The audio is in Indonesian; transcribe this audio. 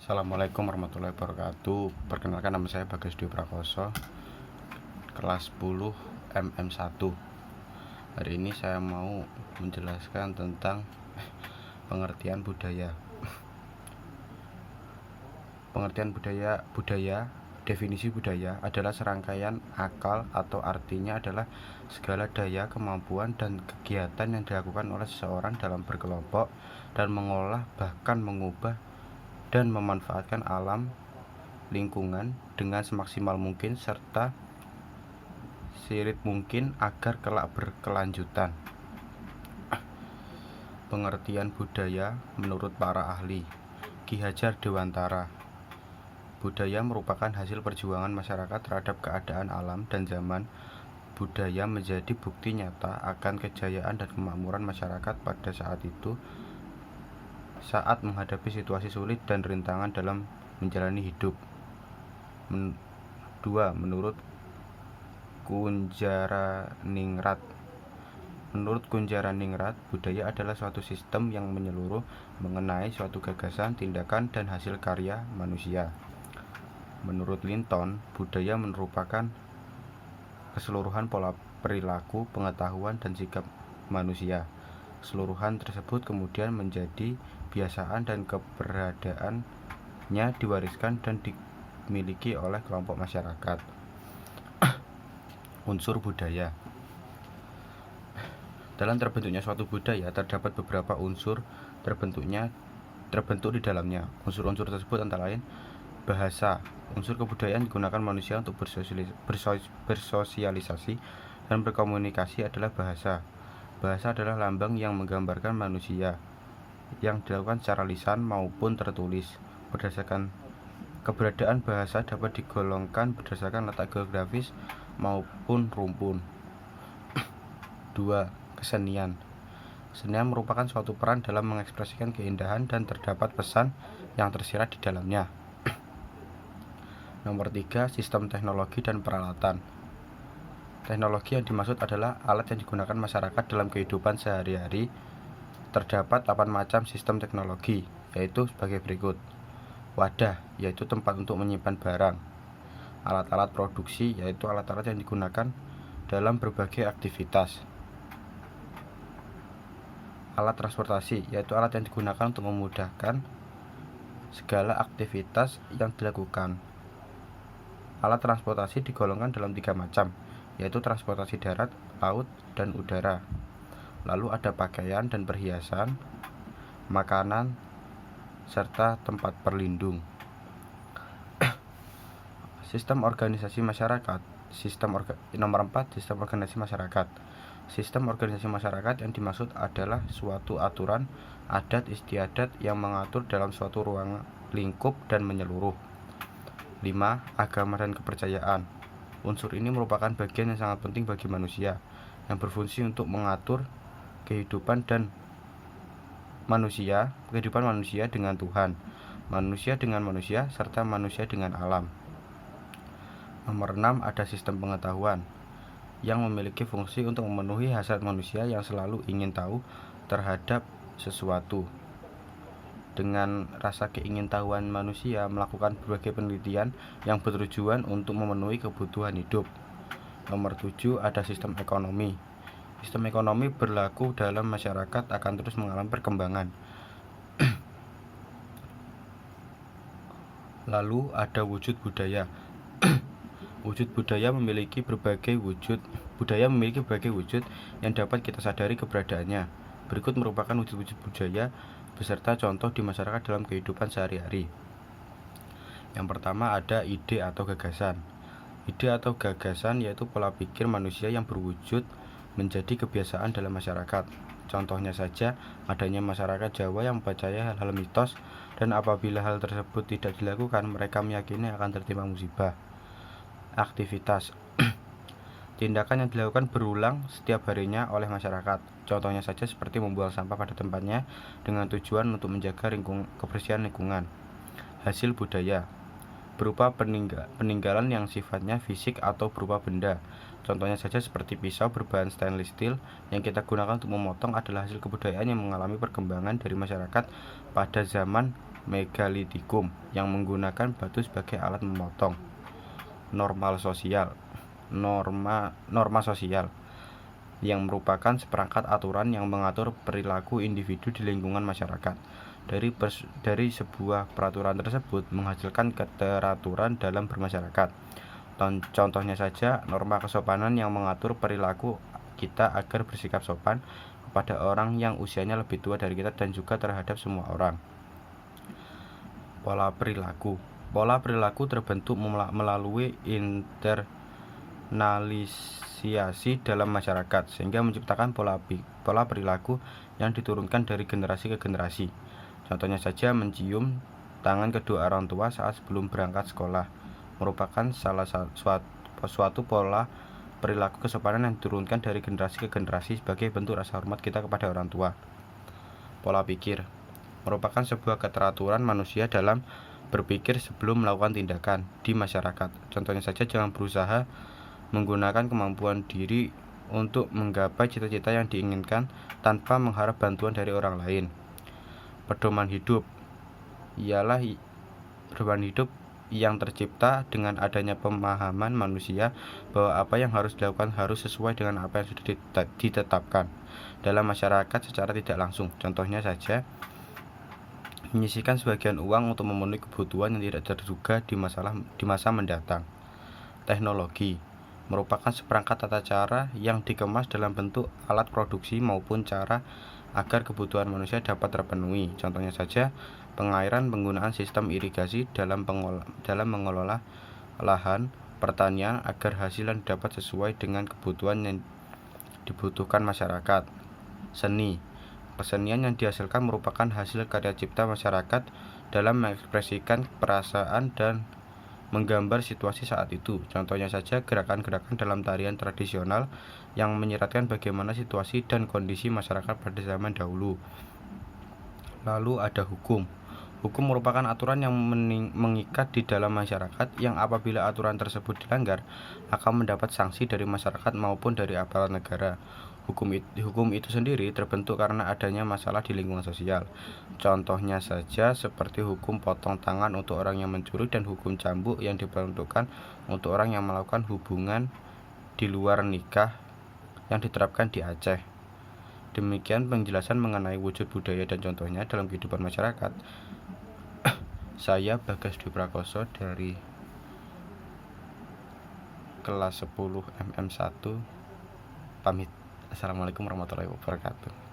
Assalamualaikum warahmatullahi wabarakatuh. Perkenalkan, nama saya Bagas Dwi Prakoso, kelas 10 MM1. Hari ini saya mau menjelaskan tentang pengertian budaya. Pengertian budaya, definisi budaya adalah serangkaian akal atau artinya adalah segala daya, kemampuan, dan kegiatan yang dilakukan oleh seseorang dalam berkelompok dan mengolah, bahkan mengubah dan memanfaatkan alam lingkungan dengan semaksimal mungkin serta sirit mungkin agar kelak berkelanjutan. Pengertian budaya menurut para ahli. Ki Hajar Dewantara. Budaya merupakan hasil perjuangan masyarakat terhadap keadaan alam dan zaman. Budaya menjadi bukti nyata akan kejayaan dan kemakmuran masyarakat pada saat itu, saat menghadapi situasi sulit dan rintangan dalam menjalani hidup. 2. Menurut Kunjaraningrat. Menurut Kunjaraningrat, budaya adalah suatu sistem yang menyeluruh mengenai suatu gagasan, tindakan, dan hasil karya manusia. Menurut Linton, budaya merupakan keseluruhan pola perilaku, pengetahuan, dan sikap manusia. Keseluruhan tersebut kemudian menjadi kebiasaan dan keberadaannya diwariskan dan dimiliki oleh kelompok masyarakat. Unsur budaya. Dalam terbentuknya suatu budaya terdapat beberapa unsur terbentuk di dalamnya. Unsur-unsur tersebut antara lain bahasa. Unsur kebudayaan digunakan manusia untuk bersosialisasi dan berkomunikasi adalah bahasa. Bahasa adalah lambang yang menggambarkan manusia yang dilakukan secara lisan maupun tertulis. Berdasarkan keberadaan bahasa dapat digolongkan berdasarkan letak geografis maupun rumpun. 2. Kesenian. Kesenian merupakan suatu peran dalam mengekspresikan keindahan dan terdapat pesan yang tersirat di dalamnya. Nomor 3. Sistem teknologi dan peralatan. Teknologi yang dimaksud adalah alat yang digunakan masyarakat dalam kehidupan sehari-hari. Terdapat 8 macam sistem teknologi, yaitu sebagai berikut. Wadah, yaitu tempat untuk menyimpan barang. Alat-alat produksi, yaitu alat-alat yang digunakan dalam berbagai aktivitas. Alat transportasi, yaitu alat yang digunakan untuk memudahkan segala aktivitas yang dilakukan. Alat transportasi digolongkan dalam 3 macam, yaitu transportasi darat, laut, dan udara. Lalu ada pakaian dan perhiasan, makanan, serta tempat berlindung. Sistem organisasi masyarakat. Nomor 4. Sistem organisasi masyarakat. Sistem organisasi masyarakat yang dimaksud adalah suatu aturan, adat istiadat yang mengatur dalam suatu ruang lingkup dan menyeluruh. 5. Agama dan kepercayaan. Unsur ini merupakan bagian yang sangat penting bagi manusia, yang berfungsi untuk mengatur kehidupan manusia dengan Tuhan, manusia dengan manusia, serta manusia dengan alam. Nomor 6. Ada sistem pengetahuan yang memiliki fungsi untuk memenuhi hasrat manusia yang selalu ingin tahu terhadap sesuatu. Dengan rasa keingintahuan manusia melakukan berbagai penelitian yang bertujuan untuk memenuhi kebutuhan hidup. Nomor 7. Ada sistem ekonomi. Sistem ekonomi berlaku dalam masyarakat akan terus mengalami perkembangan. Lalu ada wujud budaya. Budaya memiliki berbagai wujud yang dapat kita sadari keberadaannya. Berikut merupakan wujud-wujud budaya beserta contoh di masyarakat dalam kehidupan sehari-hari. Yang pertama ada ide atau gagasan. Ide atau gagasan yaitu pola pikir manusia yang berwujud menjadi kebiasaan dalam masyarakat. Contohnya saja adanya masyarakat Jawa yang percaya hal-hal mitos, dan apabila hal tersebut tidak dilakukan, mereka meyakini akan tertimpa musibah. Aktivitas. Tindakan yang dilakukan berulang setiap harinya oleh masyarakat. Contohnya saja seperti membuang sampah pada tempatnya dengan tujuan untuk menjaga kebersihan lingkungan. Hasil budaya berupa peninggalan yang sifatnya fisik atau berupa benda. Contohnya saja seperti pisau berbahan stainless steel yang kita gunakan untuk memotong adalah hasil kebudayaan yang mengalami perkembangan dari masyarakat pada zaman megalitikum yang menggunakan batu sebagai alat memotong. Norma sosial yang merupakan seperangkat aturan yang mengatur perilaku individu di lingkungan masyarakat. Dari sebuah peraturan tersebut menghasilkan keteraturan dalam bermasyarakat. Contohnya saja, norma kesopanan yang mengatur perilaku kita agar bersikap sopan kepada orang yang usianya lebih tua dari kita dan juga terhadap semua orang. Pola perilaku terbentuk melalui internalisasi dalam masyarakat, sehingga menciptakan pola perilaku yang diturunkan dari generasi ke generasi. Contohnya saja, mencium tangan kedua orang tua saat sebelum berangkat sekolah merupakan suatu pola perilaku kesopanan yang diturunkan dari generasi ke generasi sebagai bentuk rasa hormat kita kepada orang tua. Pola pikir merupakan sebuah keteraturan manusia dalam berpikir sebelum melakukan tindakan di masyarakat. Contohnya saja, jangan berusaha menggunakan kemampuan diri untuk menggapai cita-cita yang diinginkan tanpa mengharap bantuan dari orang lain. Pedoman hidup yang tercipta dengan adanya pemahaman manusia bahwa apa yang harus dilakukan harus sesuai dengan apa yang sudah ditetapkan dalam masyarakat secara tidak langsung. Contohnya saja, menyisihkan sebagian uang untuk memenuhi kebutuhan yang tidak terduga di masa mendatang. Teknologi merupakan seperangkat tata cara yang dikemas dalam bentuk alat produksi maupun cara agar kebutuhan manusia dapat terpenuhi. Contohnya saja, pengairan, penggunaan sistem irigasi dalam mengelola lahan pertanian agar hasil yang dapat sesuai dengan kebutuhan yang dibutuhkan masyarakat. Kesenian yang dihasilkan merupakan hasil karya cipta masyarakat dalam mengekspresikan perasaan dan menggambar situasi saat itu. Contohnya saja, gerakan-gerakan dalam tarian tradisional yang menyiratkan bagaimana situasi dan kondisi masyarakat pada zaman dahulu. Lalu ada hukum. Hukum merupakan aturan yang mengikat di dalam masyarakat yang apabila aturan tersebut dilanggar akan mendapat sanksi dari masyarakat maupun dari aparat negara. Hukum itu sendiri terbentuk karena adanya masalah di lingkungan sosial. Contohnya saja seperti hukum potong tangan untuk orang yang mencuri dan hukum cambuk yang diperuntukkan untuk orang yang melakukan hubungan di luar nikah yang diterapkan di Aceh. Demikian penjelasan mengenai wujud budaya dan contohnya dalam kehidupan masyarakat. Saya Bagas Dwi Prakoso dari kelas 10 MM1 pamit. Assalamualaikum warahmatullahi wabarakatuh.